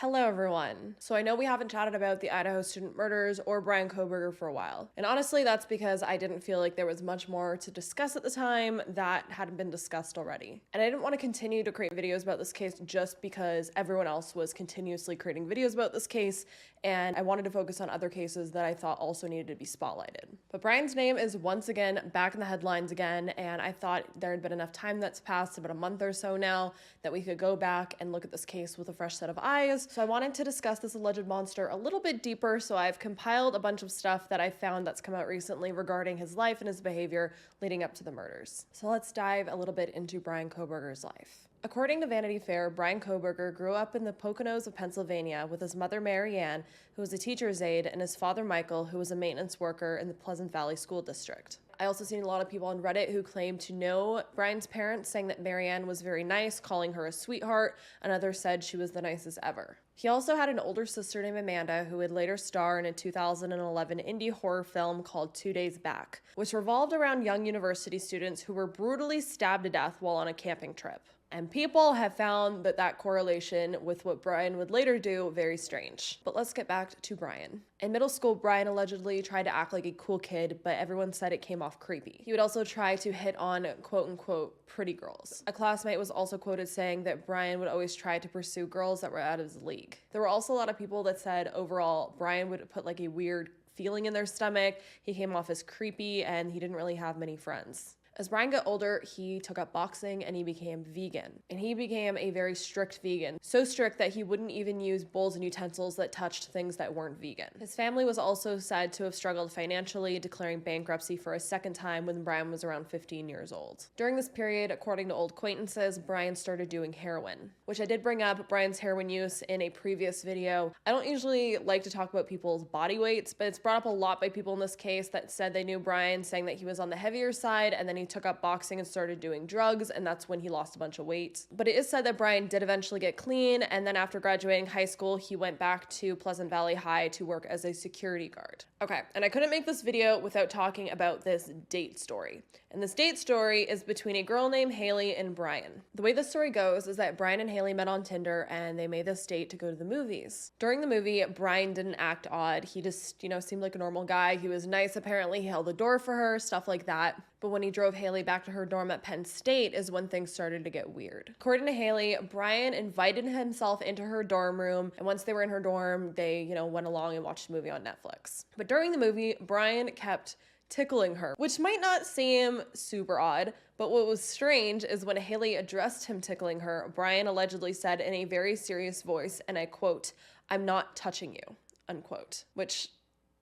Hello everyone. So I know we haven't chatted about the Idaho Student Murders or Bryan Kohberger for a while. And honestly, that's because I didn't feel like there was much more to discuss at the time that hadn't been discussed already. And I didn't want to continue to create videos about this case just because everyone else was continuously creating videos about this case, and I wanted to focus on other cases that I thought also needed to be spotlighted. But Bryan's name is once again back in the headlines again, and I thought there had been enough time that's passed, about a month or so now, that we could go back and look at this case with a fresh set of eyes. So I wanted to discuss this alleged monster a little bit deeper, so I've compiled a bunch of stuff that I found that's come out recently regarding his life and his behavior leading up to the murders. So let's dive a little bit into Bryan Kohberger's life. According to Vanity Fair, Bryan Kohberger grew up in the Poconos of Pennsylvania with his mother Mary Ann, who was a teacher's aide, and his father Michael, who was a maintenance worker in the Pleasant Valley School District. I also seen a lot of people on Reddit who claimed to know Bryan's parents, saying that Mary Ann was very nice, calling her a sweetheart, and others said she was the nicest ever. He also had an older sister named Amanda, who would later star in a 2011 indie horror film called 2 Days Back, which revolved around young university students who were brutally stabbed to death while on a camping trip. And people have found that correlation with what Bryan would later do very strange. But let's get back to Bryan. In middle school, Bryan allegedly tried to act like a cool kid, but everyone said it came off creepy. He would also try to hit on quote-unquote pretty girls. A classmate was also quoted saying that Bryan would always try to pursue girls that were out of his league. There were also a lot of people that said overall Bryan would put like a weird feeling in their stomach. He came off as creepy and he didn't really have many friends. As Bryan got older, he took up boxing and he became vegan. And he became a very strict vegan. So strict that he wouldn't even use bowls and utensils that touched things that weren't vegan. His family was also said to have struggled financially, declaring bankruptcy for a second time when Bryan was around 15 years old. During this period, according to old acquaintances, Bryan started doing heroin, which I did bring up Bryan's heroin use in a previous video. I don't usually like to talk about people's body weights, but it's brought up a lot by people in this case that said they knew Bryan, saying that he was on the heavier side, and then he took up boxing and started doing drugs, and that's when he lost a bunch of weight. But it is said that Bryan did eventually get clean, and then after graduating high school, he went back to Pleasant Valley High to work as a security guard. Okay, and I couldn't make this video without talking about this date story. And this date story is between a girl named Haley and Bryan. The way the story goes is that Bryan and Haley met on Tinder, and they made this date to go to the movies. During the movie, Bryan didn't act odd. He just, seemed like a normal guy. He was nice, apparently. He held the door for her, stuff like that. But when he drove Haley back to her dorm at Penn State is when things started to get weird. According to Haley, Bryan invited himself into her dorm room, and once they were in her dorm, they, went along and watched a movie on Netflix. But during the movie, Bryan kept tickling her, which might not seem super odd, but what was strange is when Haley addressed him tickling her, Bryan allegedly said in a very serious voice, and I quote, "I'm not touching you," unquote, which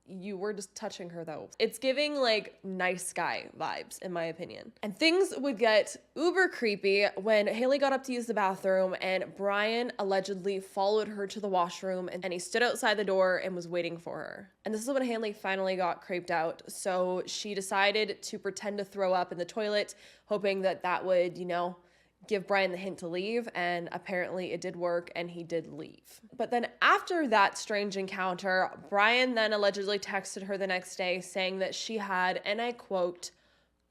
you were just touching her though. It's giving like nice guy vibes in my opinion. And things would get uber creepy when Haley got up to use the bathroom and Bryan allegedly followed her to the washroom and he stood outside the door and was waiting for her. And this is when Haley finally got creeped out. So she decided to pretend to throw up in the toilet, hoping that that would, give Bryan the hint to leave, and apparently it did work and he did leave. But then after that strange encounter, Bryan then allegedly texted her the next day saying that she had, and I quote,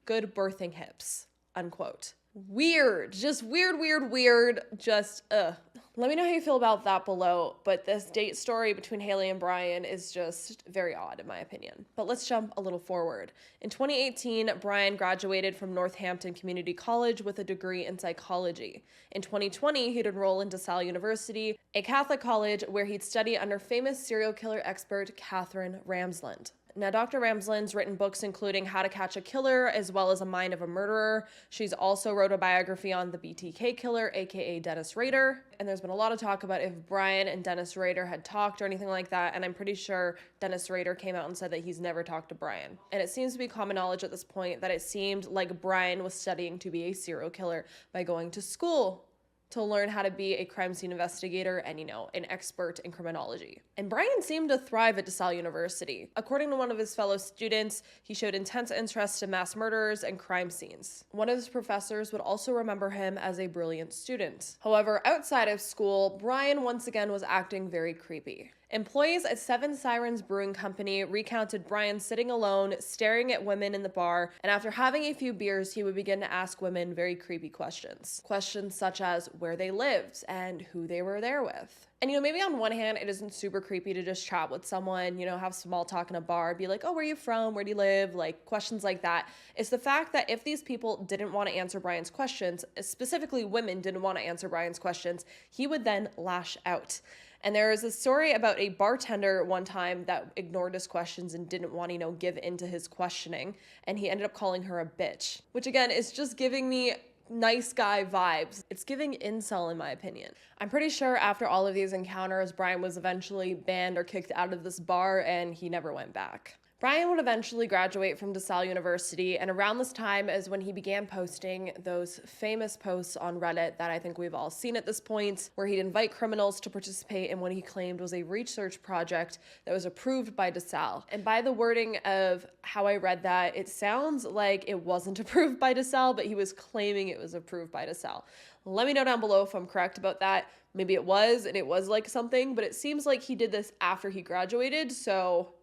"good birthing hips," unquote. Weird, just weird, just ugh. Let me know how you feel about that below, but this date story between Haley and Bryan is just very odd in my opinion. But let's jump a little forward. In 2018, Bryan graduated from Northampton Community College with a degree in psychology. In 2020, he'd enroll into Sal University, a Catholic college where he'd study under famous serial killer expert Katherine Ramsland. Now, Dr. Ramsland's written books including How to Catch a Killer, as well as A Mind of a Murderer. She's also wrote a biography on the BTK killer, aka Dennis Rader. And there's been a lot of talk about if Bryan and Dennis Rader had talked or anything like that, and I'm pretty sure Dennis Rader came out and said that he's never talked to Bryan. And it seems to be common knowledge at this point that it seemed like Bryan was studying to be a serial killer by going to school to learn how to be a crime scene investigator and, an expert in criminology. And Bryan seemed to thrive at DeSalle University. According to one of his fellow students, he showed intense interest in mass murders and crime scenes. One of his professors would also remember him as a brilliant student. However, outside of school, Bryan once again was acting very creepy. Employees at Seven Sirens Brewing Company recounted Bryan sitting alone, staring at women in the bar, and after having a few beers, he would begin to ask women very creepy questions. Questions such as where they lived and who they were there with. And maybe on one hand, it isn't super creepy to just chat with someone, have small talk in a bar, be like, oh, where are you from? Where do you live? Like questions like that. It's the fact that if these people didn't want to answer Bryan's questions, specifically women didn't want to answer Bryan's questions, he would then lash out. And there is a story about a bartender one time that ignored his questions and didn't want to, give in to his questioning. And he ended up calling her a bitch, which again is just giving me nice guy vibes. It's giving incel in my opinion. I'm pretty sure after all of these encounters, Bryan was eventually banned or kicked out of this bar and he never went back. Bryan would eventually graduate from DeSalle University, and around this time is when he began posting those famous posts on Reddit that I think we've all seen at this point, where he'd invite criminals to participate in what he claimed was a research project that was approved by DeSalle. And by the wording of how I read that, it sounds like it wasn't approved by DeSalle, but he was claiming it was approved by DeSalle. Let me know down below if I'm correct about that. Maybe it was, and it was like something, but it seems like he did this after he graduated, so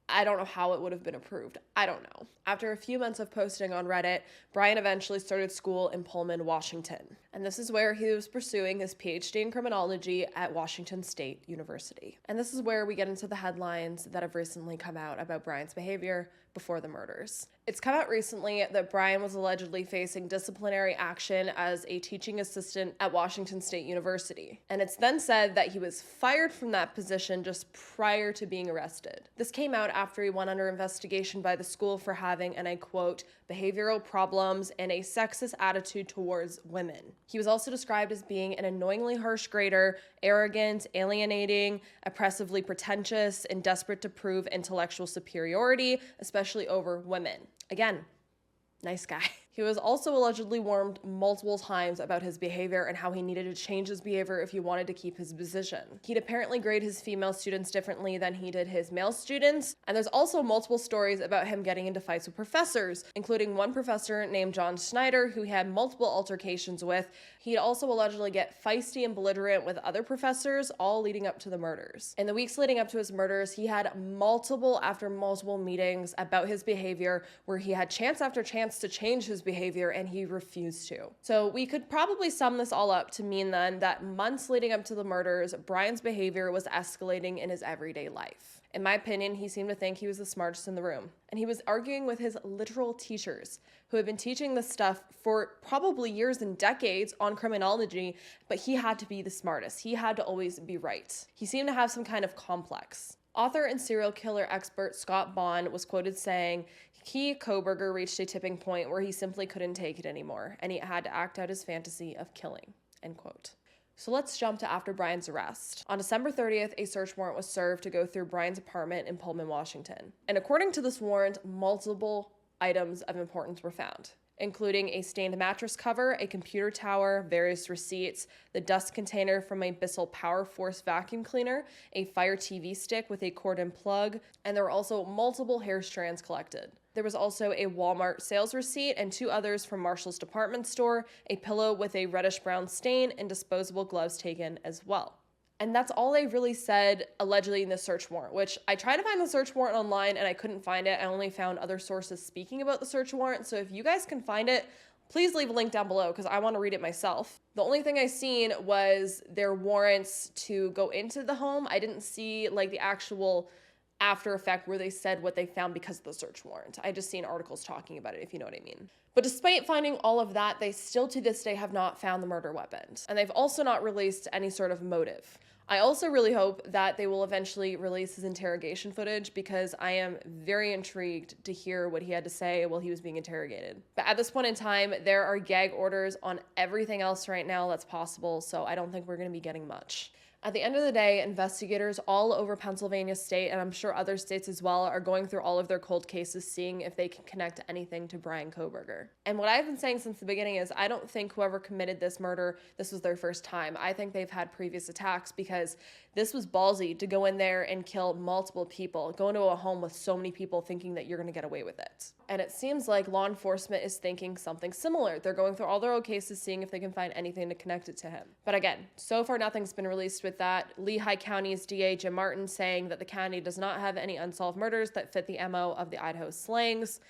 I don't know how it would have been approved. I don't know. After a few months of posting on Reddit, Bryan eventually started school in Pullman, Washington. And this is where he was pursuing his PhD in criminology at Washington State University. And this is where we get into the headlines that have recently come out about Bryan's behavior before the murders. It's come out recently that Bryan was allegedly facing disciplinary action as a teaching assistant at Washington State University. And it's then said that he was fired from that position just prior to being arrested. This came out after he went under investigation by the school for having, and I quote, behavioral problems and a sexist attitude towards women. He was also described as being an annoyingly harsh grader, arrogant, alienating, oppressively pretentious, and desperate to prove intellectual superiority, especially over women. Again, nice guy. He was also allegedly warned multiple times about his behavior and how he needed to change his behavior if he wanted to keep his position. He'd apparently grade his female students differently than he did his male students, and there's also multiple stories about him getting into fights with professors, including one professor named John Schneider who he had multiple altercations with. He'd also allegedly get feisty and belligerent with other professors, all leading up to the murders. In the weeks leading up to his murders, he had multiple meetings about his behavior where he had chance after chance to change his behavior and he refused to. So we could probably sum this all up to mean then that months leading up to the murders, Bryan's behavior was escalating in his everyday life. In my opinion, he seemed to think he was the smartest in the room. And he was arguing with his literal teachers who had been teaching this stuff for probably years and decades on criminology, but he had to be the smartest. He had to always be right. He seemed to have some kind of complex. Author and serial killer expert Scott Bond was quoted saying, Kait Kohberger reached a tipping point where he simply couldn't take it anymore, and he had to act out his fantasy of killing, end quote. So let's jump to after Bryan's arrest. On December 30th, a search warrant was served to go through Bryan's apartment in Pullman, Washington. And according to this warrant, multiple items of importance were found, including a stained mattress cover, a computer tower, various receipts, the dust container from a Bissell Power Force vacuum cleaner, a Fire TV stick with a cord and plug, and there were also multiple hair strands collected. There was also a Walmart sales receipt and two others from Marshall's department store, a pillow with a reddish-brown stain, and disposable gloves taken as well. And that's all they really said allegedly in the search warrant, which I tried to find the search warrant online and I couldn't find it. I only found other sources speaking about the search warrant. So if you guys can find it, please leave a link down below because I want to read it myself. The only thing I seen was their warrants to go into the home. I didn't see like the actual after effect where they said what they found because of the search warrant. I just seen articles talking about it, if you know what I mean. But despite finding all of that, they still to this day have not found the murder weapons. And they've also not released any sort of motive. I also really hope that they will eventually release his interrogation footage because I am very intrigued to hear what he had to say while he was being interrogated. But at this point in time, there are gag orders on everything else right now that's possible, so I don't think we're going to be getting much. At the end of the day, investigators all over Pennsylvania state, and I'm sure other states as well, are going through all of their cold cases, seeing if they can connect anything to Bryan Kohberger. And what I've been saying since the beginning is I don't think whoever committed this murder, this was their first time. I think they've had previous attacks because this was ballsy to go in there and kill multiple people, go into a home with so many people thinking that you're going to get away with it. And it seems like law enforcement is thinking something similar. They're going through all their old cases, seeing if they can find anything to connect it to him. But again, so far nothing's been released with that. Lehigh County's DA Jim Martin saying that the county does not have any unsolved murders that fit the MO of the Idaho slangs.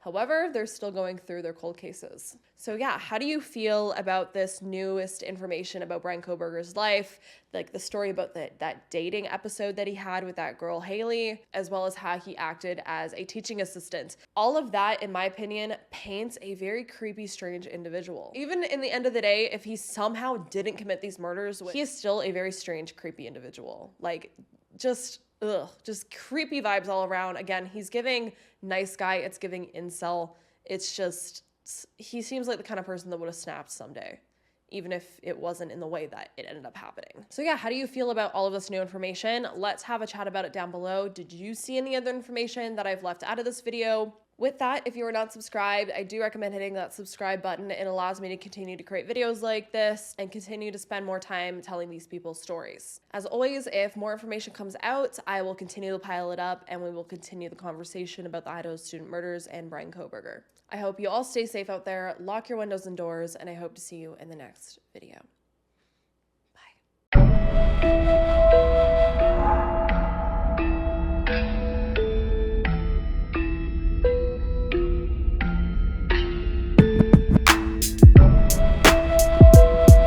However, they're still going through their cold cases. So yeah, how do you feel about this newest information about Bryan Kohberger's life, like the story about that dating episode that he had with that girl Haley, as well as how he acted as a teaching assistant? All of that, in my opinion, paints a very creepy, strange individual. Even in the end of the day, if he somehow didn't commit these murders, he is still a very strange, creepy individual. Like, just creepy vibes all around. Again, he's giving nice guy, it's giving incel. It's just, he seems like the kind of person that would have snapped someday, even if it wasn't in the way that it ended up happening. So yeah, how do you feel about all of this new information? Let's have a chat about it down below. Did you see any other information that I've left out of this video? With that, if you are not subscribed, I do recommend hitting that subscribe button. It allows me to continue to create videos like this and continue to spend more time telling these people's stories. As always, if more information comes out, I will continue to pile it up and we will continue the conversation about the Idaho Student Murders and Bryan Kohberger. I hope you all stay safe out there, lock your windows and doors, and I hope to see you in the next video. Bye.